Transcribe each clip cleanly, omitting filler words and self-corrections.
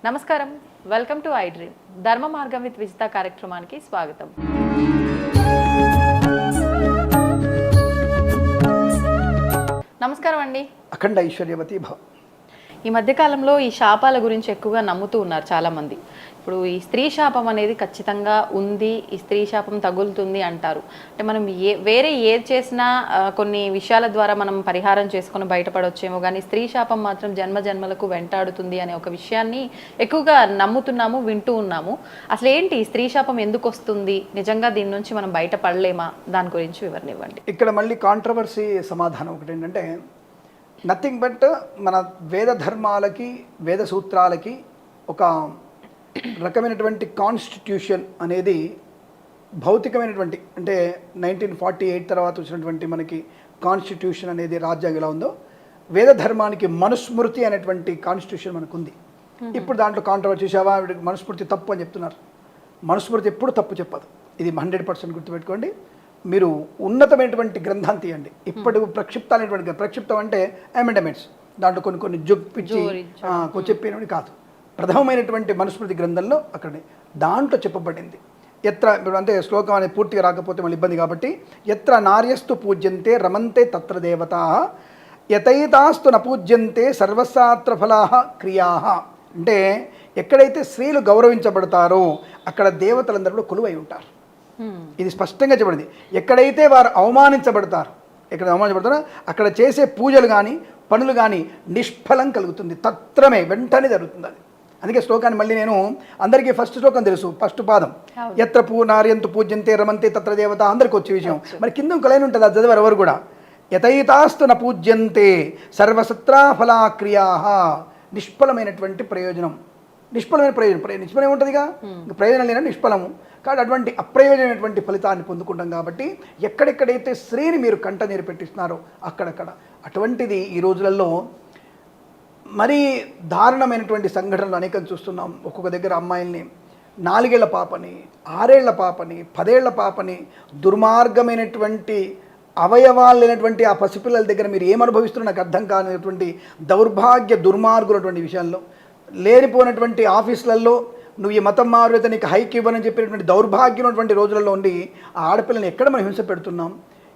నమస్కారం, welcome to I dream. ధర్మ మార్గం విత్ విజిత కార్యక్రమానికి స్వాగతం. నమస్కారం అండి. అఖండ ఐశ్వర్యవతి భవ. ఈ మధ్యకాలంలో ఈ శాపాల గురించి ఎక్కువగా నమ్ముతూ ఉన్నారు చాలామంది. ఇప్పుడు ఈ స్త్రీ శాపం అనేది ఖచ్చితంగా ఉంది, ఈ స్త్రీ శాపం తగులుతుంది అంటారు. అంటే మనం వేరే ఏది చేసినా కొన్ని విషయాల ద్వారా మనం పరిహారం చేసుకొని బయటపడవచ్చేమో, కానీ స్త్రీ శాపం మాత్రం జన్మ జన్మలకు వెంటాడుతుంది అనే ఒక విషయాన్ని ఎక్కువగా నమ్ముతున్నాము, వింటూ ఉన్నాము. అసలు ఏంటి ఈ స్త్రీ శాపం ఎందుకు వస్తుంది, నిజంగా దీని నుంచి మనం బయటపడలేమా, దాని గురించి వివరణ ఇవ్వండి. ఇక్కడ మళ్ళీ కాంట్రవర్సీ సమాధానం ఒకటి ఏంటంటే, నథింగ్ బట్ మన వేద ధర్మాలకి వేద సూత్రాలకి ఒక రకమైనటువంటి కాన్స్టిట్యూషన్ అనేది భౌతికమైనటువంటి, అంటే 1948 తర్వాత వచ్చినటువంటి మనకి కాన్స్టిట్యూషన్ అనేది రాజ్యాంగం ఎలా ఉందో, వేద ధర్మానికి మనుస్మృతి అనేటువంటి కాన్స్టిట్యూషన్ మనకు ఉంది. ఇప్పుడు దాంట్లో కాంట్రవర్సీ చూసావా, మనుస్మృతి తప్పు అని చెప్తున్నారు. మనుస్మృతి ఎప్పుడు తప్పు చెప్పదు, ఇది 100% గుర్తుపెట్టుకోండి. మీరు ఉన్నతమైనటువంటి గ్రంథం తీయండి, ఇప్పటి ప్రక్షిప్తాలైనటువంటి, ప్రక్షిప్తం అంటే అమెండమెంట్స్, దాంట్లో కొన్ని జొప్పించి చెప్పినవి కాదు. ప్రథమమైనటువంటి మనుస్మృతి గ్రంథంలో అక్కడ దాంట్లో చెప్పబడింది. ఎత్ర అంటే శ్లోకం అనేది పూర్తిగా రాకపోతే మళ్ళీ ఇబ్బంది కాబట్టి, ఎత్ర నార్యస్తు పూజ్యంతే రమంతే తత్ర దేవతా యతైతాస్తు న పూజ్యంతే సర్వశాస్త్ర ఫలా క్రియా. అంటే ఎక్కడైతే స్త్రీలు గౌరవించబడతారో అక్కడ దేవతలందరూ కూడా కొలువై ఉంటారు. ఇది స్పష్టంగా చెప్పబడింది. ఎక్కడైతే వారు అవమానించబడతారో అక్కడ చేసే పూజలు కానీ పనులు కానీ నిష్ఫలం కలుగుతుంది, తత్రమే వెంటనే జరుగుతుంది అది. అందుకే శ్లోకాన్ని మళ్ళీ నేను అందరికీ ఫస్ట్ శ్లోకం తెలుసు, ఫస్ట్ పాదం, ఎత్ర నార్యంతు పూజ్యంతే రమంతే తత్ర దేవత, అందరికి వచ్చే విషయం. మరి కింద ఒక లైన్ ఉంటుంది, అది చదివారు ఎవరు కూడా. యతైతాస్తు న పూజ్యంతే సర్వసత్రా ఫలా క్రియా. నిష్ఫలమైనటువంటి ప్రయోజనం, నిష్ఫలమైన ప్రయోజనం నిష్ఫలం ఏముంటుందిగా, ప్రయోజనం లేని నిష్ఫలము. కాబట్టి అటువంటి అప్రయోజనమైనటువంటి ఫలితాన్ని పొందుకుంటాం. కాబట్టి ఎక్కడెక్కడైతే స్త్రీని మీరు కంట నీరు పెట్టిస్తున్నారో అక్కడక్కడ అటువంటిది ఈ రోజులలో మరీ దారుణమైనటువంటి సంఘటనలు అనేకం చూస్తున్నాం. ఒక్కొక్క దగ్గర అమ్మాయిల్ని 4 ఏళ్ల పాపని, 6 ఏళ్ల పాపని, 10 ఏళ్ల పాపని, దుర్మార్గమైనటువంటి అవయవాలు లేనటువంటి ఆ పసిపిల్లల దగ్గర మీరు ఏమనుభవిస్తున్నా నాకు అర్థం కానిటువంటి దౌర్భాగ్య దుర్మార్గులటువంటి విషయాల్లో, లేనిపోయినటువంటి ఆఫీసులలో నువ్వు ఈ మతం మారుత నీకు హైక్ ఇవ్వనని చెప్పినటువంటి దౌర్భాగ్యమైనటువంటి రోజులలో ఉండి ఆ ఆడపిల్లని ఎక్కడ మనం హింస పెడుతున్నాం,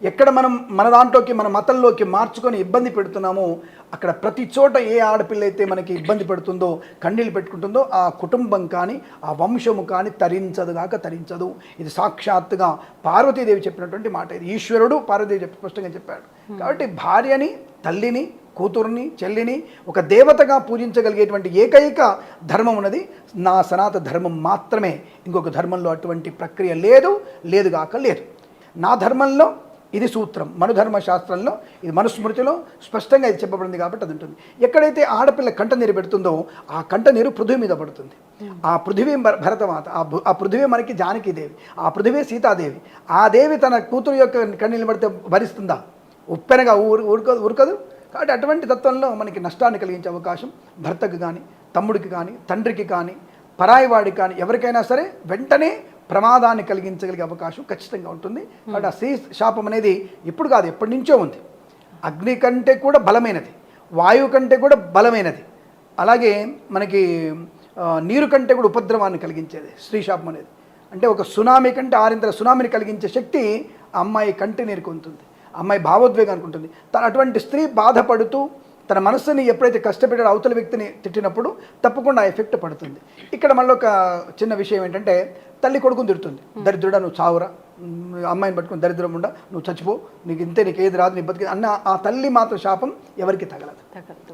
ఎక్కడ మనం మన దాంట్లోకి మన మతంలోకి మార్చుకొని ఇబ్బంది పెడుతున్నామో అక్కడ ప్రతి చోట ఏ ఆడపిల్ల అయితే మనకి ఇబ్బంది పెడుతుందో, కన్నీళ్ళు పెట్టుకుంటుందో ఆ కుటుంబం కానీ ఆ వంశము కానీ తరించదు. ఇది సాక్షాత్తుగా పార్వతీదేవి చెప్పినటువంటి మాట. ఇది ఈశ్వరుడు పార్వతీదేవి స్పష్టంగా చెప్పాడు. కాబట్టి భార్యని, తల్లిని, కూతుర్ని, చెల్లిని ఒక దేవతగా పూజించగలిగేటువంటి ఏకైక ధర్మం ఉన్నది నా సనాతన ధర్మం మాత్రమే. ఇంకొక ధర్మంలో అటువంటి ప్రక్రియ లేదు గాక లేదు. నా ధర్మంలో ఇది సూత్రం, మనుధర్మ శాస్త్రంలో ఇది మనుస్మృతిలో స్పష్టంగా ఇది చెప్పబడింది. కాబట్టి అది ఉంటుంది. ఎక్కడైతే ఆడపిల్ల కంట నీరు పెడుతుందో ఆ కంట నీరు పృథ్వీ మీద పడుతుంది. ఆ పృథివీ భరతమాత, ఆ పృథివీ మనకి జానకీదేవి, ఆ పృథివీ సీతాదేవి. ఆ దేవి తన కూతురు యొక్క కన్నీళ్ళు పడితే భరిస్తుందా? ఉప్పెనగా ఉరకదు. కాబట్టి అటువంటి తత్వంలో మనకి నష్టాన్ని కలిగించే అవకాశం భర్తకు కానీ, తమ్ముడికి కానీ, తండ్రికి కానీ, పరాయివాడికి కానీ, ఎవరికైనా సరే వెంటనే ప్రమాదాన్ని కలిగించగలిగే అవకాశం ఖచ్చితంగా ఉంటుంది. కాబట్టి ఆ స్త్రీ శాపం అనేది ఇప్పుడు కాదు, ఎప్పటి నుంచో ఉంది. అగ్ని కంటే కూడా బలమైనది, వాయువు కంటే కూడా బలమైనది, అలాగే మనకి నీరు కంటే కూడా ఉపద్రవాన్ని కలిగించేది స్త్రీ శాపం అనేది. అంటే ఒక సునామీ కంటే 6 సునామీని కలిగించే శక్తి ఆ అమ్మాయి కంటి నీరుకు ఉంటుంది, అమ్మాయి భావోద్వేగానికి ఉంటుంది. అటువంటి స్త్రీ బాధపడుతూ తన మనస్సుని ఎప్పుడైతే కష్టపెట్టాడో అవతల వ్యక్తిని తిట్టినప్పుడు తప్పకుండా ఆ ఎఫెక్ట్ పడుతుంది. ఇక్కడ మళ్ళీ ఒక చిన్న విషయం ఏంటంటే, తల్లి కొడుకుని తిడుతుంది, దరిద్రుడా నువ్వు చావురా, అమ్మాయిని పట్టుకుని దరిద్రం ఉండా, నువ్వు చచ్చిపో, నీకు ఇంతే, నీకు ఏది రాదు, నీ బతికి అన్న ఆ తల్లి మాత్రం శాపం ఎవరికి తగలదు.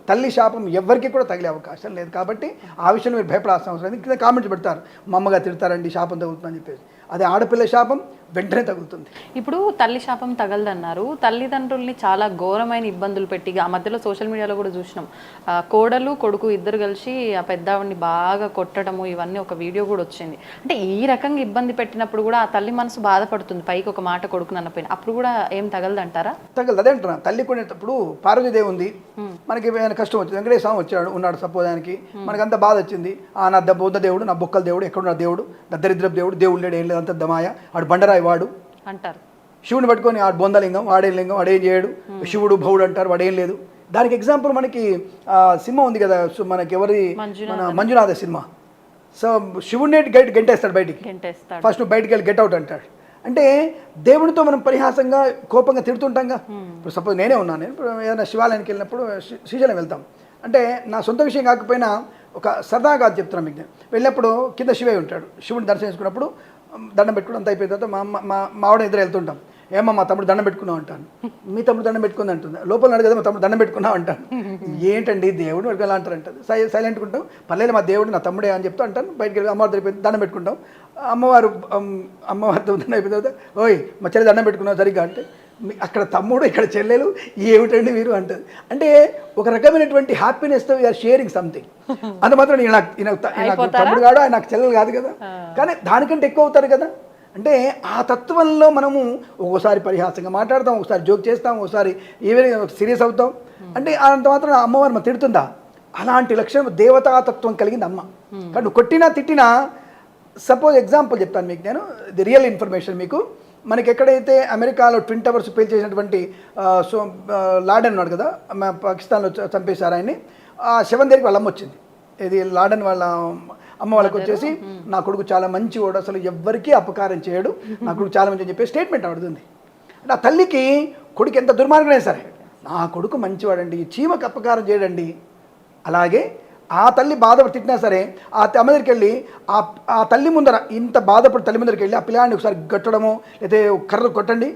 తల్లి శాపం ఎవరికి కూడా తగిలే అవకాశం లేదు. కాబట్టి ఆ విషయంలో మీరు భయపడాల్సిన అవసరం లేదు. కింద కామెంట్స్ పెడతారు, మా అమ్మగా తిడతారండి శాపం తగులుతుందని చెప్పేసి. అదే ఆడపిల్ల శాపం వెంటనే తగులుతుంది. ఇప్పుడు తల్లి శాపం తగలదన్నారు, తల్లిదండ్రుల్ని చాలా ఘోరమైన ఇబ్బందులు పెట్టి ఆ మధ్యలో సోషల్ మీడియాలో కూడా చూసినాం, కోడలు కొడుకు ఇద్దరు కలిసి ఆ పెద్దవాడిని బాగా కొట్టడము, ఇవన్నీ ఒక వీడియో కూడా వచ్చింది. అంటే ఈ రకంగా ఇబ్బంది పెట్టినప్పుడు కూడా ఆ తల్లి మనసు బాధపడుతుంది, పైకి ఒక మాట కొడుకుని అన్నపోయిన అప్పుడు కూడా ఏం తగలదంటారా? తగలదు. అదే అంటున్నా, తల్లి కొనేటప్పుడు పార్వతీదేవి ఉంది, మనకి ఏమైనా కష్టం వచ్చింది, వెంకటేశ్వర స్వామి ఉన్నాడు సపోజ్, దానికి మనకంత బాధ వచ్చింది, నా బౌద్ధ దేవుడు, నా బొక్కల దేవుడు, ఎక్కడున్న దేవుడు, నా దరిద్రపు దేవుడు లేడు, ఏం లేదు, అంత దమాయ, ఆడు బండరాయి వాడు అంటారు. శివుని పట్టుకొని ఆ బొందలింగం, వాడేం లింగం, వాడేం చేయడు, శివుడు భౌడు అంటారు, వాడేం లేదు. దానికి ఎగ్జాంపుల్ మనకి సినిమా ఉంది కదా, సో మనకి ఎవరి మన మంజునాథ సినిమా. సో శివుడిని గెంటేస్తాడు బయటికి, ఫస్ట్ నువ్వు బయటికి వెళ్ళి గెట్ అవుట్ అంటాడు. అంటే దేవుడితో మనం పరిహాసంగా కోపంగా తిడుతుంటాంగా. ఇప్పుడు సపోజ్ నేనే ఉన్నాను, నేను ఇప్పుడు ఏదైనా శివాలయానికి వెళ్ళినప్పుడు శ్రీశైలం వెళ్తాం అంటే నా సొంత విషయం కాకపోయినా ఒక సరదాగా చెప్తున్నాను మీకు. నేను వెళ్ళినప్పుడు కింద శివయ్య ఉంటాడు, శివుని దర్శనం చేసుకున్నప్పుడు దండం పెట్టుకుని అంత అయిపోయిన తర్వాత మా ఆవిడ ఇద్దరు వెళ్తుంటాం. ఏమో మా తమ్ముడు దండం పెట్టుకున్నావు అంటాను. మీ తమ్ముడు దండం పెట్టుకుంది అంటుంది. లోపల నాడు కదా మా తమ్ముడు దండం పెట్టుకున్నావు అంటాను. ఏంటండి దేవుడు వాడికి ఎలా అంటారు అంటుంది. సైలెంట్గా ఉంటాం, పర్లేదు మా దేవుడు నా తమ్ముడే అని చెప్తూ అంటాను. బయటికి వెళ్ళి అమ్మవారి అయిపోయింది దండం పెట్టుకుంటాం. అమ్మవారితో దండం అయిపోయిన తర్వాత ఓయ్ మా చెల్లి దండం పెట్టుకున్నావు సరిగ్గా అంటే అక్కడ తమ్ముడు ఇక్కడ చెల్లెలు ఏమిటండి మీరు అంటుంది. అంటే ఒక రకమైనటువంటి హ్యాపీనెస్తో వీఆర్ షేరింగ్ సంథింగ్. అంత మాత్రం నాకు తమ్ముడు కాదు, ఆయన నాకు చెల్లెలు కాదు కదా, కానీ దానికంటే ఎక్కువ అవుతారు కదా. అంటే ఆ తత్వంలో మనము ఒక్కోసారి పరిహాసంగా మాట్లాడతాం, ఒకసారి జోక్ చేస్తాం, ఒకసారి ఈవెన్ సీరియస్ అవుతాం. అంటే అంత మాత్రం అమ్మవారు మనం తిడుతుందా? అలాంటి లక్షణం దేవతాతత్వం కలిగింది అమ్మ. కానీ నువ్వు కొట్టినా తిట్టినా, సపోజ్ ఎగ్జాంపుల్ చెప్తాను మీకు నేను, ది రియల్ ఇన్ఫర్మేషన్ మీకు. మనకి ఎక్కడైతే అమెరికాలో ట్విన్ టవర్స్ పేల్చేసినటువంటి లాడెన్ ఉన్నాడు కదా, పాకిస్తాన్లో చంపేశారు ఆయన్ని. ఆ శవం దగ్గరికి వాళ్ళ అమ్మ వచ్చింది. ఇది లాడెన్ వాళ్ళ అమ్మ వాళ్ళకి వచ్చేసి నా కొడుకు చాలా మంచివాడు, అసలు ఎవ్వరికీ అపకారం చేయడు, నా కొడుకు చాలా మంచి అని చెప్పి స్టేట్మెంట్ ఆడుతుంది. అంటే ఆ తల్లికి కొడుకు ఎంత దుర్మార్గమే సరే నా కొడుకు మంచివాడండి, చీమకు అపకారం చేయడండి. అలాగే ఆ తల్లి బాధపడి తిట్టినా సరే ఆ అమ్మ దగ్గరికి వెళ్ళి ఆ తల్లి ముందర ఇంత బాధపడి తల్లి ముందరికి వెళ్ళి ఆ పిల్లాడిని ఒకసారి కొట్టడమో లేదా కర్ర కొట్టండి,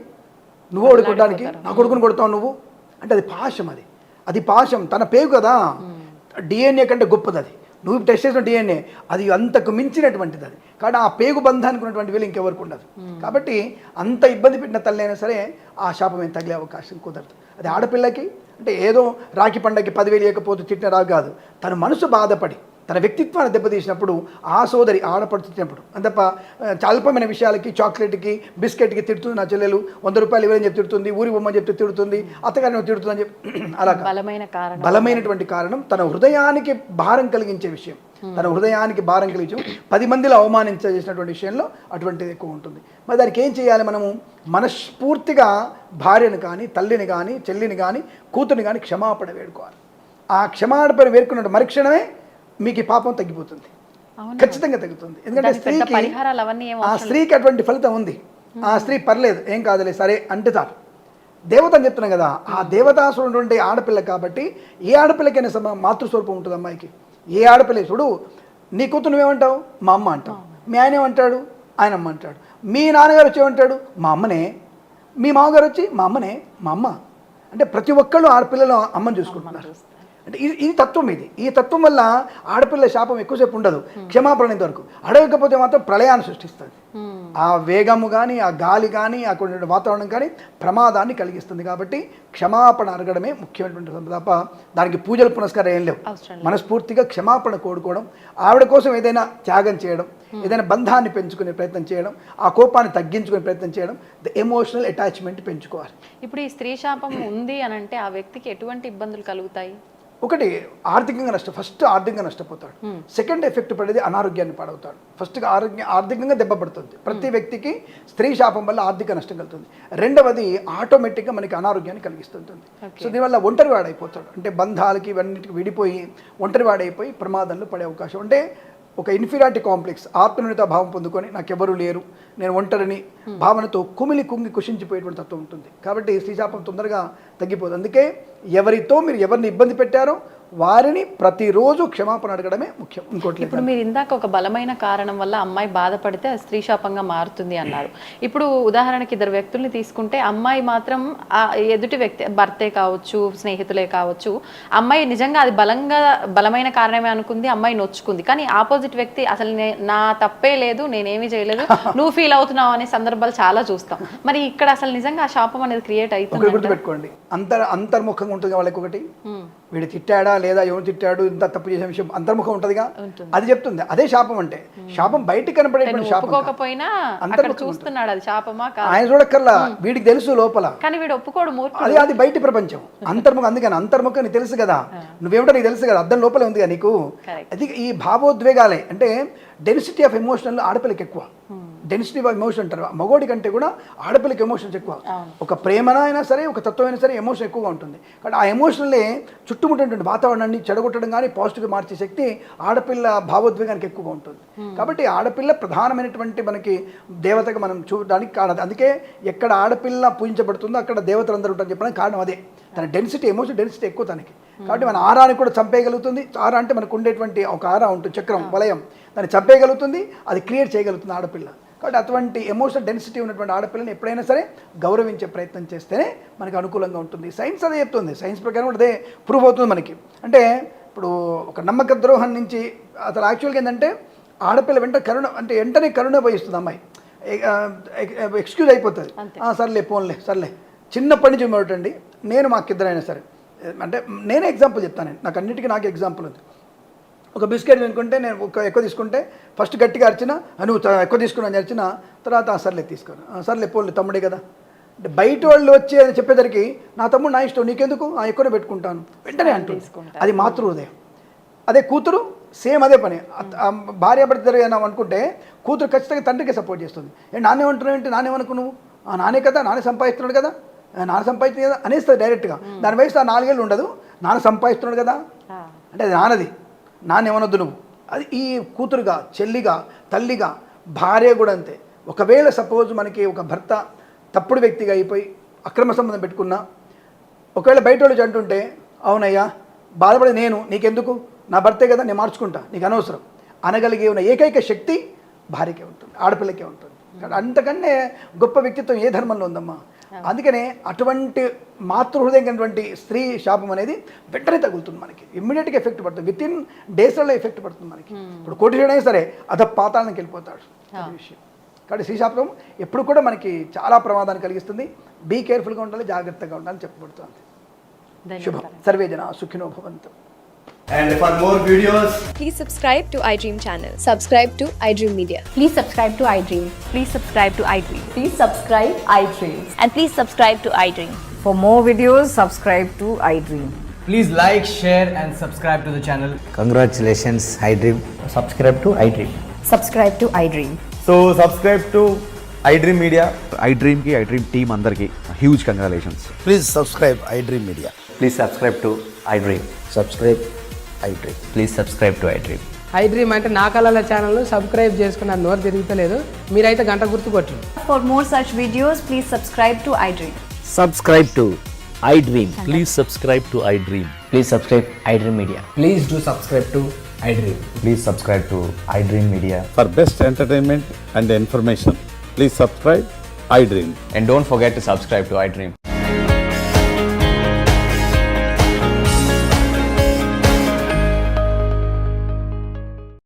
నువ్వు ఓడి కొట్టడానికి నా కొడుకుని కొడతావు నువ్వు అంటే అది పాశం. అది పాశం, తన పేగు కదా, డిఎన్ఏ కంటే గొప్పది అది. నువ్వు టెస్ట్ చేసిన డిఎన్ఏ అది అంతకు మించినటువంటిది అది. కానీ ఆ పేగు బంధానికి ఉన్నటువంటి వీళ్ళు ఇంకెవరికి ఉండదు. కాబట్టి అంత ఇబ్బంది పెట్టిన తల్లి అయినా సరే ఆ శాపం ఏం తగిలే అవకాశం కుదరదు. అది ఆడపిల్లకి అంటే ఏదో రాఖీ పండగకి 10,000 ఇవ్వకపోతే తిట్టిన రాదు కాదు, తన మనసు బాధపడి తన వ్యక్తిత్వాన్ని దెబ్బతీసినప్పుడు ఆ సోదరి ఆడపడుతున్నప్పుడు అంతప్ప అల్పమైన విషయాలకి చాక్లెట్కి బిస్కెట్కి తిడుతుంది. నా చెల్లెలు 100 రూపాయలు ఇవ్వని చెప్పి తిడుతుంది, ఊరి బొమ్మని చెప్తే తిడుతుంది, అత్తగారిని తిడుతుంది అని చెప్పి అలా బలమైనటువంటి కారణం తన హృదయానికి భారం కలిగించే విషయం, తన హృదయానికి భారం కలిగించే 10 మందిలో అవమానించేసినటువంటి విషయంలో అటువంటిది ఎక్కువ ఉంటుంది. మరి దానికి ఏం చేయాలి? మనము మనస్ఫూర్తిగా భార్యను కానీ తల్లిని కానీ చెల్లిని కానీ కూతురిని కానీ క్షమాపణ వేడుకోవాలి. ఆ క్షమాపణ వేడుకున్న మరుక్షణమే మీకు ఈ పాపం తగ్గిపోతుంది, ఖచ్చితంగా తగ్గుతుంది. ఎందుకంటే స్త్రీకి అటువంటి ఫలితం ఉంది. ఆ స్త్రీ పర్లేదు ఏం కాదులే సరే అంటే చాలు. దేవత అని చెప్తున్నాం కదా, ఆ దేవతాసుడు ఆడపిల్ల కాబట్టి ఏ ఆడపిల్లకైనా మాతృస్వరూపం ఉంటుంది అమ్మాయికి. ఏ ఆడపిల్ల చూడు, నీ కూతురు నువ్వేమంటావు? మా అమ్మ అంటావు. మీ ఆయన ఏమంటాడు? ఆయన అమ్మ అంటాడు. మీ నాన్నగారు వచ్చి ఏమంటాడు? మా అమ్మనే. మీ మామగారు వచ్చి మా అమ్మనే, మా అమ్మ. అంటే ప్రతి ఒక్కళ్ళు ఆడపిల్లలు అమ్మని చూసుకుంటున్నారు. అంటే ఇది తత్వం. ఈ తత్వం వల్ల ఆడపిల్ల శాపం ఎక్కువసేపు ఉండదు, క్షమాపణ వరకు. అడగకపోతే మాత్రం ప్రళయాన్ని సృష్టిస్తుంది. ఆ వేగము కానీ ఆ గాలి కానీ ఆ కొన్ని వాతావరణం కానీ ప్రమాదాన్ని కలిగిస్తుంది. కాబట్టి క్షమాపణ అడగడమే ముఖ్యమైనటువంటి తప్ప దానికి పూజలు పునస్కారం ఏం లేవు. మనస్ఫూర్తిగా క్షమాపణ కోరుకోవడం, ఆవిడ కోసం ఏదైనా త్యాగం చేయడం, ఏదైనా బంధాన్ని పెంచుకునే ప్రయత్నం చేయడం, ఆ కోపాన్ని తగ్గించుకునే ప్రయత్నం చేయడం, ద ఎమోషనల్ అటాచ్మెంట్ పెంచుకోవాలి. ఇప్పుడు ఈ స్త్రీ శాపం ఉంది అని అంటే ఆ వ్యక్తికి ఎటువంటి ఇబ్బందులు కలుగుతాయి? ఒకటి ఆర్థికంగా ఫస్ట్ ఆర్థికంగా నష్టపోతాడు. సెకండ్ ఎఫెక్ట్ పడేది అనారోగ్యాన్ని పాడవుతాడు. ఫస్ట్ ఆర్థికంగా దెబ్బ పడుతుంది. ప్రతి వ్యక్తికి స్త్రీ శాపం వల్ల ఆర్థిక నష్టం కలుగుతుంది. రెండవది ఆటోమేటిక్గా మనకి అనారోగ్యాన్ని కలిగిస్తుంటుంది. సో దీనివల్ల ఒంటరివాడైపోతాడు. అంటే బంధాలకి ఇవన్నిటికి విడిపోయి ఒంటరివాడైపోయి ప్రమాదంలో పడే అవకాశం. అంటే ఒక ఇన్ఫీరియారిటీ కాంప్లెక్స్, ఆత్మన్యూనతా భావం పొందుకొని నాకెవరూ లేరు, నేను ఒంటరిని భావనతో కుంగి కుషించిపోయేటువంటి తత్వం ఉంటుంది. కాబట్టి స్త్రీశాపం తొందరగా తగ్గిపోతుంది. అందుకే ఎవరితో మీరు ఎవరిని ఇబ్బంది పెట్టారో వారిని ప్రతిరోజు క్షమాపణ అడగడమే ముఖ్యం. ఇంకోటి ఇప్పుడు మీరు ఇందాక ఒక బలమైన కారణం వల్ల అమ్మాయి బాధపడితే అది స్త్రీ శాపంగా మారుతుంది అన్నారు. ఇప్పుడు ఉదాహరణకి 2 వ్యక్తుల్ని తీసుకుంటే అమ్మాయి మాత్రం ఎదుటి వ్యక్తి భర్తే కావచ్చు, స్నేహితులే కావచ్చు, అమ్మాయి నిజంగా అది బలమైన కారణమే అనుకుంది, అమ్మాయి నొచ్చుకుంది. కానీ ఆపోజిట్ వ్యక్తి అసలు నా తప్పే లేదు, నేనేమీ చేయలేదు, నువ్వు ఫీల్ అవుతున్నావు అనే సందర్భాలు చాలా చూస్తాం. మరి ఇక్కడ అసలు నిజంగా ఆ శాపం అనేది క్రియేట్ అవుతుంది. గుర్తుపెట్టుకోండి, అంతర్ముఖంగా ఉంటుంది వాళ్ళకి. ఒకటి వీడు తిట్టాడా లేదా, ఎవరు తిట్టాడు, ఇంత తప్పు చేసే విషయం అంతర్ముఖం ఉంటుందిగా, అది చెప్తుంది. అదే శాపం అంటే. శాపం బయటికి కనపడేటువంటి శాపం చూస్తున్నాడు, అది శాపమా ఆయన చూడక్కర్లా, వీడికి తెలుసు లోపల, కానీ వీడు ఒప్పుకోడు. అది బయటి ప్రపంచం, అంతర్ముఖం. అందుకని అంతర్ముఖం నీకు తెలుసు కదా, నువ్వేమిటో నీకు తెలుసు కదా, అద్దం లోపలే ఉంది కదా నీకు. అది ఈ భావోద్వేగాలే. అంటే డెన్సిటీ ఆఫ్ ఎమోషనల్ ఆడపిల్లకి ఎక్కువ. డెన్సిటీ ఆఫ్ ఎమోషన్ అంటారు. మగోడి కంటే కూడా ఆడపిల్లకి ఎమోషన్స్ ఎక్కువ. ఒక ప్రేమన అయినా సరే, ఒక తత్వం అయినా సరే ఎమోషన్ ఎక్కువగా ఉంటుంది. కాబట్టి ఆ ఎమోషనల్ని చుట్టుముట్టేటువంటి వాతావరణాన్ని చెడగొట్టడం కానీ పాజిటివ్గా మార్చే శక్తి ఆడపిల్ల భావోద్వేగానికి ఎక్కువగా ఉంటుంది. కాబట్టి ఆడపిల్ల ప్రధానమైనటువంటి మనకి దేవతగా మనం చూడడానికి కారణం. అందుకే ఎక్కడ ఆడపిల్ల పూజించబడుతుందో అక్కడ దేవతలందరూ ఉంటారని చెప్పడానికి కారణం అదే. తన డెన్సిటీ, ఎమోషన్ డెన్సిటీ ఎక్కువ తనకి. కాబట్టి మన ఆరాని కూడా చంపేయగలుగుతుంది. ఆరా అంటే మనకు ఉండేటువంటి ఒక ఆరా ఉంటుంది, చక్రం, వలయం, దాన్ని చంపేయగలుగుతుంది, అది క్రియేట్ చేయగలుగుతుంది ఆడపిల్ల. కాబట్టి అటువంటి ఎమోషనల్ డెన్సిటీ ఉన్నటువంటి ఆడపిల్లని ఎప్పుడైనా సరే గౌరవించే ప్రయత్నం చేస్తేనే మనకు అనుకూలంగా ఉంటుంది. సైన్స్ అదే చెప్తుంది. సైన్స్ ప్రకారం కూడా అదే ప్రూవ్ అవుతుంది మనకి. అంటే ఇప్పుడు ఒక నమ్మక ద్రోహం నుంచి అసలు యాక్చువల్గా ఏంటంటే ఆడపిల్ల వెంటనే కరుణ పోయిస్తుంది అమ్మాయి. ఎక్స్క్యూజ్ అయిపోతుంది, సర్లే పోన్లే సర్లే. చిన్నప్పటి నుంచి మొదటండి నేను మాకిద్దరైనా సరే, అంటే నేనే ఎగ్జాంపుల్ చెప్తాను. నాకు అన్నిటికీ నాకు ఎగ్జాంపుల్ ఉంది. ఒక బిస్కెట్ తినుకుంటే నేను ఎక్కువ తీసుకుంటే ఫస్ట్ గట్టిగా అరిచిన, నువ్వు ఎక్కువ తీసుకున్నాను అరిచిన, తర్వాత సర్లే తీసుకోను, సర్లే పోన్లే తమ్ముడే కదా. అంటే బయట వాళ్ళు వచ్చి అని చెప్పేసరికి నా తమ్ముడు నా ఇష్టం, నీకెందుకు ఎక్కువనే పెట్టుకుంటాను వెంటనే అంటుంది. అది మాతృ హృదయం. అదే కూతురు సేమ్ అదే పని. భార్య భర్త అనుకుంటే కూతురు ఖచ్చితంగా తండ్రికి సపోర్ట్ చేస్తుంది. నాన్నేమంటున్నావు ఏంటి, నాన్నేమనుకు నువ్వు, నానే కదా, నానే సంపాదిస్తున్నాడు కదా, నాన్న సంపాదిస్తుంది కదా అనేస్తుంది డైరెక్ట్గా. దాని వయసు 4 ఏళ్ళు ఉండదు, నాన్న సంపాదిస్తున్నాడు కదా అంటే అది నాన్నది, నాన్నేమనొద్దు నువ్వు. అది ఈ కూతురుగా, చెల్లిగా, తల్లిగా, భార్య కూడా అంతే. ఒకవేళ సపోజ్ మనకి ఒక భర్త తప్పుడు వ్యక్తిగా అయిపోయి అక్రమ సంబంధం పెట్టుకున్నా, ఒకవేళ బయట వాళ్ళు అంటుంటే అవునయ్యా బాధపడే నేను, నీకెందుకు, నా భర్తే కదా, నేను మార్చుకుంటా, నీకు అనవసరం అనగలిగే ఉన్న ఏకైక శక్తి భార్యకే ఉంటుంది, ఆడపిల్లకే ఉంటుంది. అంతకన్నా గొప్ప వ్యక్తిత్వం ఏ ధర్మంలో ఉందమ్మా. అందుకనే అటువంటి మాతృహృదయమైనటువంటి స్త్రీ శాపం అనేది వెంటనే తగులుతుంది మనకి, ఇమ్మీడియట్గా ఎఫెక్ట్ పడుతుంది, విత్ ఇన్ డేస్లలో ఎఫెక్ట్ పడుతుంది మనకి. ఇప్పుడు కోటీశ్వరుడైనా సరే పాతాళానికి వెళ్ళిపోతాడు విషయం. కాబట్టి స్త్రీ శాపం ఎప్పుడు కూడా మనకి చాలా ప్రమాదాన్ని కలిగిస్తుంది. బీ కేర్ఫుల్గా ఉండాలి, జాగ్రత్తగా ఉండాలని చెప్పబడుతుంది. శుభం. సర్వే జనా సుఖినో భవంతు. And for more videos, Please subscribe to iDream channel. Subscribe to iDream Media. Please subscribe to iDream. Please subscribe to iDream. Please subscribe iDream. And please subscribe to iDream. For more videos, subscribe to iDream. please like, share and subscribe to the channel. Congratulations, iDream. Subscribe to iDream. Subscribe to iDream. So subscribe to iDream Media. iDream ki iDream team andarki huge congratulations. Please subscribe iDream Media. Please subscribe to iDream. Subscribe iDream. Please subscribe to iDream. iDream అంటే నా కళల channel subscribe చేసుకున్న నోరు తిరుగుతలేదు, మీరైతే గంట గుర్తు కొట్టండి. For more such videos, please subscribe to iDream. Subscribe to iDream. Please subscribe to iDream. Please subscribe iDream Media. Please do subscribe to iDream. Please subscribe to iDream Media. For best entertainment and information, please subscribe iDream. And don't forget to subscribe to iDream.